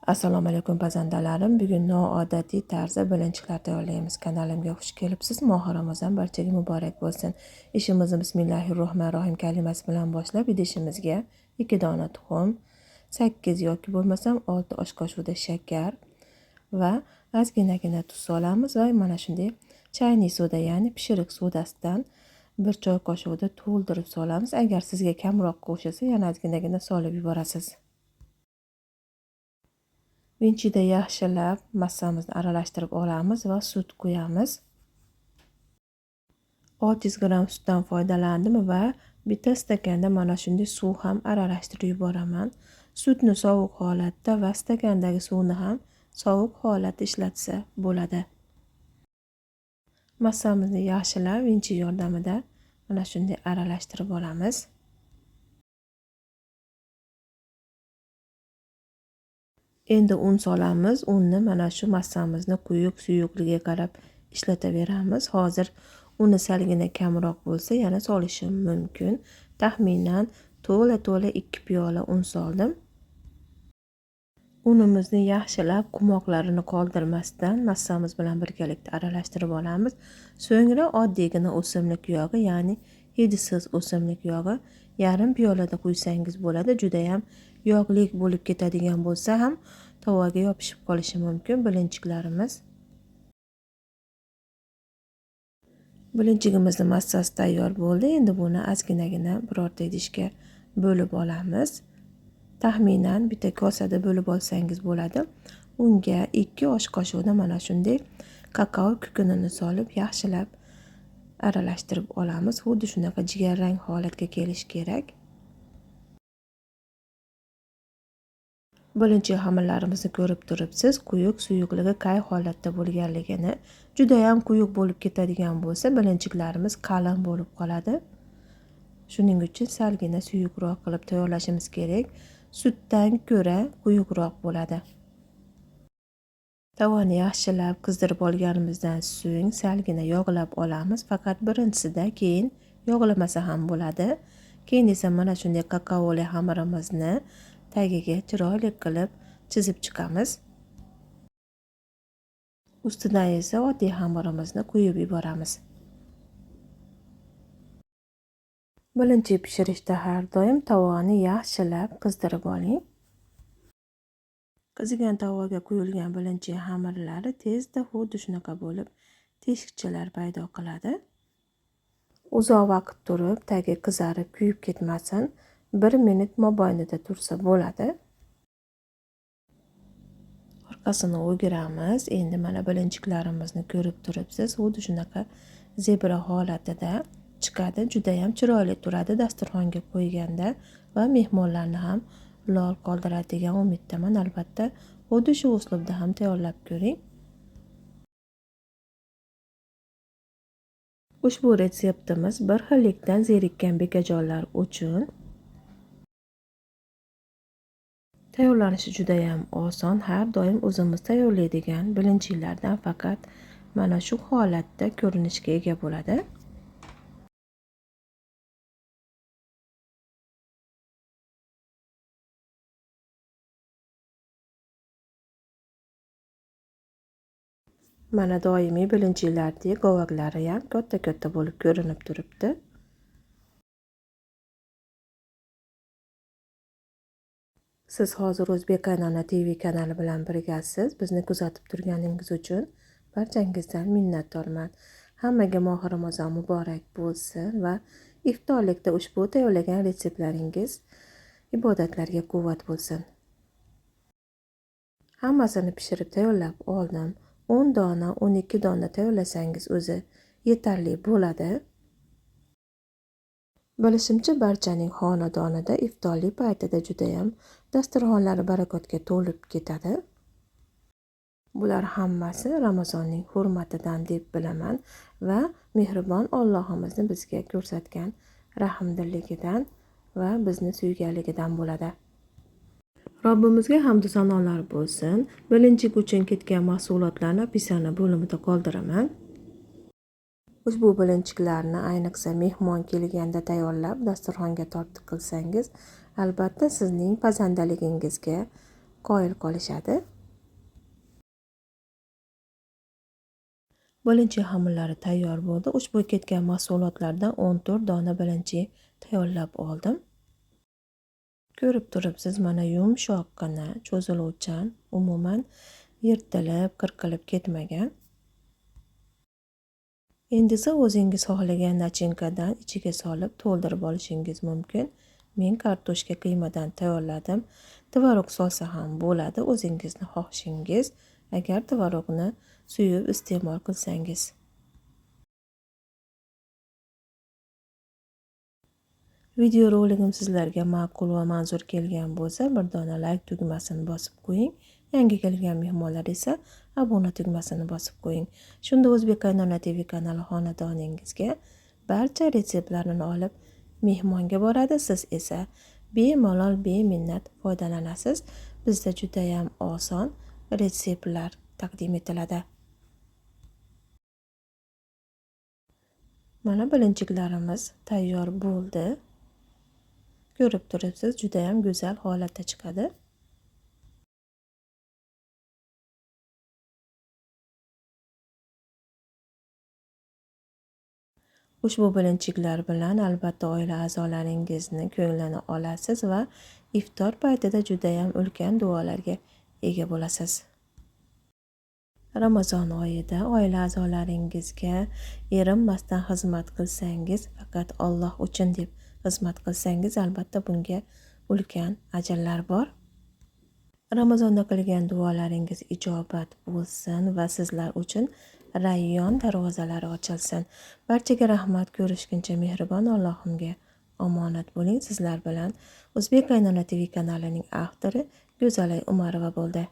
Assalomu alaykum pazandalarim. Bugun noodatiy tarzda bilinchilar tayyorlaymiz. Kanalimga xush kelibsiz. Mohi Ramazon barchaga muborak bo'lsin. Ishimizni bismillahirrohmanirrohim kalimasi bilan boshlab, idishimizga 2 dona tuxum, 8 yoki bo'lmasam 6 osh qoshiqda shakar va ozginagina tuz solamiz va mana shunday chayniy soda, ya'ni pishiriq sodasidan 1 choy qoshiqda to'ldirib solamiz. Agar sizga kamroq qo'shilsa, yana ozginagina solib yuborasiz. Vinchida yaxshilab massamizni aralashtirib olamiz va sut quyamiz. 600 gram sutdan foydalandim va bitta stakanda mana shunday suv ham aralashtirib yuboraman. Sutni sovuq holatda va stakandagi suvni ham sovuq holatda ishlatsa bo'ladi. Massamizni yaxshilab vinchi yordamida mana shunday aralashtirib olamiz. Endi un solamiz. Unni mana shu massamizni quyuq suyuqligiga qarab ishlataveramiz. Hozir uni salgina kamroq bo'lsa, yana solishim mumkin. Taxminan to'la 2 piyola un soldim. Unimizni yaxshilab qumoqlarini qoldirmasdan massamiz bilan birgalikda aralashtirib olamiz. So'ngra oddiygina o'simlik yog'i, ya'ni hidsiz o'simlik yog'i yarim piyolada quysangiz bo'ladi. Juda ham yog'li bo'lib ketadigan bo'lsa ham tovaga yopishib qolishi mumkin bilinchiklarimiz. Bilinchigimizni massasi tayyor bo'ldi. Endi buni ozginagina birorta idishga bo'lib olamiz. Taxminan bitta kosada bo'lib olsangiz bo'ladi. Unga 2 osh qoshiqda mana shunday kakao kukunini solib yaxshilab aralashtirib olamiz. Xuddi shunaqa jigarrang holatga kelish kerak. Birinchi xamirlarimizni ko'rib turibsiz. Quyuq suyuqligi qay holatda bo'lganligini. Juda ham quyuq bo'lib ketadigan bo'lsa, bilinchiklarimiz qalin bo'lib qoladi. Shuning uchun salgina suyuqroq qilib tayyorlashimiz kerak. Sutdan ko'ra quyuqroq bo'ladi. Tavani yaxshilab qizdirib olganimizdan so'ng salgina yog'lab olamiz. Faqat birinchisida, keyin yog'lamasa ham bo'ladi. Keyin esa mana shunday kakaoli xamirimizni tagiga chiroyli qilib chizib chiqamiz. Ustidan esa oddiy xamirimizni quyib yuboramiz. Birinchi pishirishda har doim tavoni yaxshilab qizdirib oling. Qizigan tavoga quyilgan birinchi xamirlari tezda xuddi shunaqa bo'lib teshikchalar paydo qiladi. Uzoq vaqt turib tagi qizarib kuyib ketmasin, 1 minut mobaynida tursa bo'ladi. Orqasini o'giramiz. Endi mana bilinchiklarimizni ko'rib turibsiz. Xuddi shunaqa zebra holatida chiqadi. Juda ham chiroyli turadi dasturxonga qo'yganda va mehmonlarni ham lol qoldiradigan umiddaman. Albatta, xuddi shu uslubda ham tayyorlab ko'ring. Ushbu retseptimiz bir xillikdan zerikkan bekajonlar uchun tayyorlanishi juda ham oson. Har doim o'zimiz tayyorlaydigan bilinchiklardan faqat mana shu holatda ko'rinishga ega bo'ladi. Mana doimiy bilinchiklardek qovoqlari ham katta bo'lib ko'rinib turibdi. Siz hozir O'zbek Qaynona TV kanali bilan birgasiz. Bizni kuzatib turganingiz uchun barchangizdan minnatdorman. Hammaga Mohi Ramazon muborak bo'lsin va iftorlikda ushbu tayyorlagan retseptlaringiz ibodatlarga quvvat bo'lsin. Hammasini pishirib tayyorlab oldim. 10 dona, 12 dona tayyorlasangiz o'zi yetarli bo'ladi. Bilishimcha barchaning xonadonida iftorlik paytida juda ham dasturxonlari barakotga to'lib ketadi. Bular hammasi Ramazonning hurmatidan deb bilaman va mehribon Allohimizni bizga ko'rsatgan rahmdilligidan va bizni suyganligidan bo'ladi. Robbimizga hamd va sanolar bo'lsin. Bilinchik uchun ketgan mahsulotlarni opisiya bo'limida qoldiraman. Ushbu bilinchiklarni ayniqsa mehmon kelganda tayyorlab dasturxonga tortiq qilsangiz, albatta sizning pazandaligingizga qoyil qolishadi. Birinchi xamirlari tayyor bo'ldi. Ushbu ketgan mahsulotlardan 14 dona birinchi tayyorlab oldim. Ko'rib turibsiz, mana yumshoqqina, cho'ziluvchan, umuman yirtilib, qirqilib ketmagan. Endi esa o'zingiz xohlagan nachinkadan ichiga solib to'ldirib olishingiz mumkin. Men kartoshka qiymadan tayyorladim. Tvorog solsa ham bo'ladi, o'zingizni xohishingiz, agar tvorogni suyib iste'mol qilsangiz. Video roligim sizlarga ma'qul va manzur kelgan bo'lsa, bir dona like tugmasini bosib qo'ying. Yangi kelgan mehmonlar esa obuna tugmasini bosib qo'ying. Shunda O'zbek Qaynona TV kanali xonadoningizga barcha retseptlarni olib mehmonga boradi. Siz esa bemalol, beminnat foydalanasiz. Bizda juda ham oson retseptlar taqdim etiladi. Mana birinchilarimiz tayyor bo'ldi. Ko'rib turibsiz, juda ham go'zal holatda chiqadi. Ushbu birinchilar bilan albatta oila a'zolaringizni ko'nglini olasiz va iftor paytida juda ham ulkan duolarga ega bo'lasiz. Ramazon oyida oila a'zolaringizga erinmasdan xizmat qilsangiz, faqat Alloh uchun deb xizmat qilsangiz, albatta bunga ulkan ajrlar bor. Ramazonda qilgan duolaringiz ijobat bo'lsin va sizlar uchun Rayyon darvozalari ochilsin. Barchaga rahmat, ko'rishguncha mehribon Allohimga omonat bo'ling. Sizlar bilan O'zbek Qaynona TV kanalining avtori Go'zalay Umarova bo'ldi.